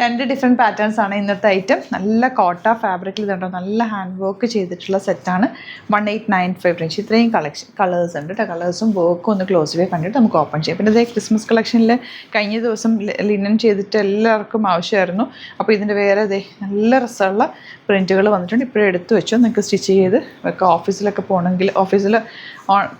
2 different patterns ആണ് ഇന്നത്തെ item. നല്ല കോട്ട ഫാബ്രിക്കിൽ ഇതുണ്ടോ, നല്ല ഹാൻഡ് വർക്ക് ചെയ്തിട്ടുള്ള സെറ്റാണ്. 1895 റേഞ്ച്. ഇത്രയും കളേഴ്സ് ഉണ്ട് കേട്ടോ. കളേഴ്സും വർക്കും ഒന്ന് ക്ലോസിലേക്ക് കണ്ടിട്ട് നമുക്ക് ഓപ്പൺ ചെയ്യാം. പിന്നെ ഇതേ ക്രിസ്മസ് കളക്ഷനിൽ കഴിഞ്ഞ ദിവസം ലിനൻ ചെയ്തിട്ട് എല്ലാവർക്കും ആവശ്യമായിരുന്നു. അപ്പോൾ ഇതിൻ്റെ വേറെ ഇതേ നല്ല രസമുള്ള പ്രിൻറ്റുകൾ വന്നിട്ടുണ്ട്. ഇപ്പോഴും എടുത്തു വെച്ചോ, നിങ്ങൾക്ക് സ്റ്റിച്ച് ചെയ്ത് വെക്കാം. ഓഫീസിലൊക്കെ പോകണമെങ്കിൽ, ഓഫീസിൽ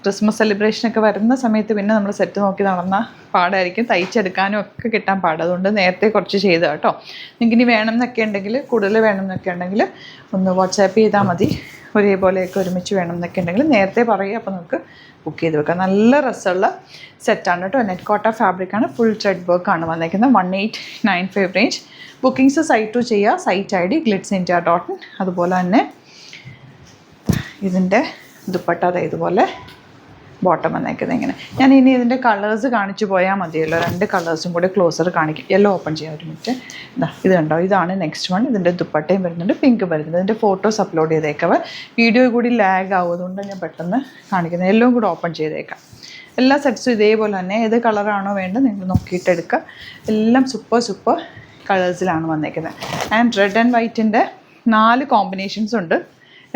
ക്രിസ്മസ് സെലിബ്രേഷനൊക്കെ വരുന്ന സമയത്ത് പിന്നെ നമ്മൾ സെറ്റ് നോക്കി നടന്നാൽ പാടായിരിക്കും, തയ്ച്ചെടുക്കാനും ഒക്കെ കിട്ടാൻ പാട്. അതുകൊണ്ട് നേരത്തെ കുറച്ച് ചെയ്ത് കേട്ടോ. നിങ്ങൾക്ക് ഇനി വേണം എന്നൊക്കെ ഉണ്ടെങ്കിൽ, കൂടുതൽ വേണം എന്നൊക്കെ ഉണ്ടെങ്കിൽ ഒന്ന് വാട്സാപ്പ് ചെയ്താൽ മതി. ഒരേപോലെയൊക്കെ ഒരുമിച്ച് വേണം എന്നൊക്കെ ഉണ്ടെങ്കിൽ നേരത്തെ പറയുക, അപ്പോൾ നമുക്ക് ബുക്ക് ചെയ്ത് വെക്കാം. നല്ല രസമുള്ള സെറ്റാണ് കേട്ടോ. നെറ്റ് കോട്ട ഫാബ്രിക്കാണ്, ഫുൾ ത്രെഡ് വർക്കാണ് വന്നേക്കുന്നത്. 1895 റേഞ്ച്. ബുക്കിംഗ്സ് സൈറ്റ് ചെയ്യുക. Site ID glitzindia.in. അതുപോലെ തന്നെ ഇതിൻ്റെ ദുപ്പട്ട ഇതുപോലെ ബോട്ടം വന്നേക്കുന്നത് ഇങ്ങനെ. ഞാൻ ഇനി ഇതിൻ്റെ കളേഴ്സ് കാണിച്ചു പോയാൽ മതിയല്ലോ. 2 കളേഴ്സും കൂടി ക്ലോസർ കാണിക്കും. യെല്ലോ ഓപ്പൺ ചെയ്യാൻ ഒരു മിനിറ്റ്. ഇത് കണ്ടോ, ഇതാണ് നെക്സ്റ്റ് വൺ. ഇതിൻ്റെ ദുപ്പട്ടയും വരുന്നുണ്ട്, പിങ്ക് വരുന്നുണ്ട്. ഇതിൻ്റെ ഫോട്ടോസ് അപ്ലോഡ് ചെയ്തേക്കാം. വീഡിയോ കൂടി ലാഗ് ആവും, അതുകൊണ്ട് ഞാൻ പെട്ടെന്ന് കാണിക്കുന്നത്. എല്ലാം കൂടി ഓപ്പൺ ചെയ്തേക്കാം. എല്ലാ സെറ്റ്സും ഇതേപോലെ തന്നെ ഏത് കളറാണോ വേണ്ടത് നിങ്ങൾ നോക്കിയിട്ട് എടുക്കുക. എല്ലാം സൂപ്പർ കളേഴ്സിലാണ് വന്നേക്കുന്നത്. ആൻഡ് റെഡ് ആൻഡ് വൈറ്റിൻ്റെ 4 കോമ്പിനേഷൻസ് ഉണ്ട്.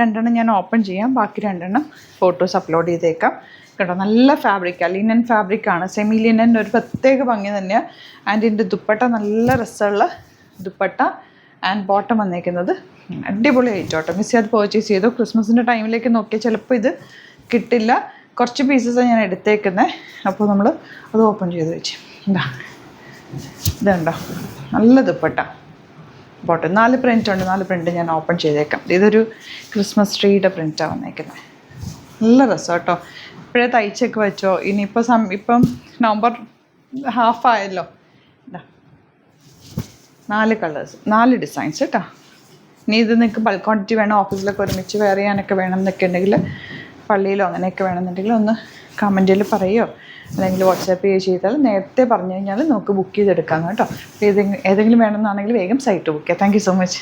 2 ഞാൻ ഓപ്പൺ ചെയ്യാം, ബാക്കി 2 ഫോട്ടോസ് അപ്ലോഡ് ചെയ്തേക്കാം കേട്ടോ. നല്ല ഫാബ്രിക്കാണ്, ലിനൻ ഫാബ്രിക്കാണ്. സെമി ലിനൻ്റെ ഒരു പ്രത്യേക ഭംഗി തന്നെയാണ്. ആൻഡ് ഇതിൻ്റെ ദുപ്പട്ട നല്ല രസമുള്ള ദുപ്പട്ട ആൻഡ് ബോട്ടം വന്നേക്കുന്നത് അടിപൊളി ആയിട്ട് കേട്ടോ. മിസ് ചെയ്ത് പർച്ചേസ് ചെയ്തു. ക്രിസ്മസിൻ്റെ ടൈമിലേക്ക് നോക്കിയാൽ ചിലപ്പോൾ ഇത് കിട്ടില്ല. കുറച്ച് പീസസാണ് ഞാൻ എടുത്തേക്കുന്നത്. അപ്പോൾ നമ്മൾ അത് ഓപ്പൺ ചെയ്ത് വെച്ച് ഇതുണ്ടോ, നല്ല ദുപ്പട്ട ബോട്ടം. 4 പ്രിൻ്റ് ഉണ്ട്. 4 പ്രിൻ്റ് ഞാൻ ഓപ്പൺ ചെയ്തേക്കാം. ഇതൊരു ക്രിസ്മസ് ട്രീയുടെ പ്രിൻ്റാണ് വന്നേക്കുന്നത്. നല്ല രസം കേട്ടോ. ഇപ്പോഴേ തയ്ച്ചൊക്കെ വെച്ചോ. ഇപ്പം നവംബർ ഹാഫ് ആയല്ലോ. 4 കളേഴ്സ്, 4 ഡിസൈൻസ് കേട്ടോ. ഇനി ഇത് നിങ്ങൾക്ക് ബൾക്ക് ക്വാണ്ടിറ്റി വേണം, ഓഫീസിലൊക്കെ ഒരുമിച്ച് വെയർ ചെയ്യാനൊക്കെ വേണം എന്നൊക്കെ ഉണ്ടെങ്കിൽ, പള്ളിയിലോ അങ്ങനെയൊക്കെ വേണമെന്നുണ്ടെങ്കിൽ ഒന്ന് കമൻറ്റിൽ പറയുമോ അല്ലെങ്കിൽ വാട്സാപ്പ് ചെയ്താൽ നേരത്തെ പറഞ്ഞു കഴിഞ്ഞാൽ നമുക്ക് ബുക്ക് ചെയ്തെടുക്കാം കേട്ടോ. ഏതെങ്കിലും വേണമെന്നാണെങ്കിൽ വേഗം സൈറ്റ് ബുക്ക് ചെയ്യാം. Thank you so much.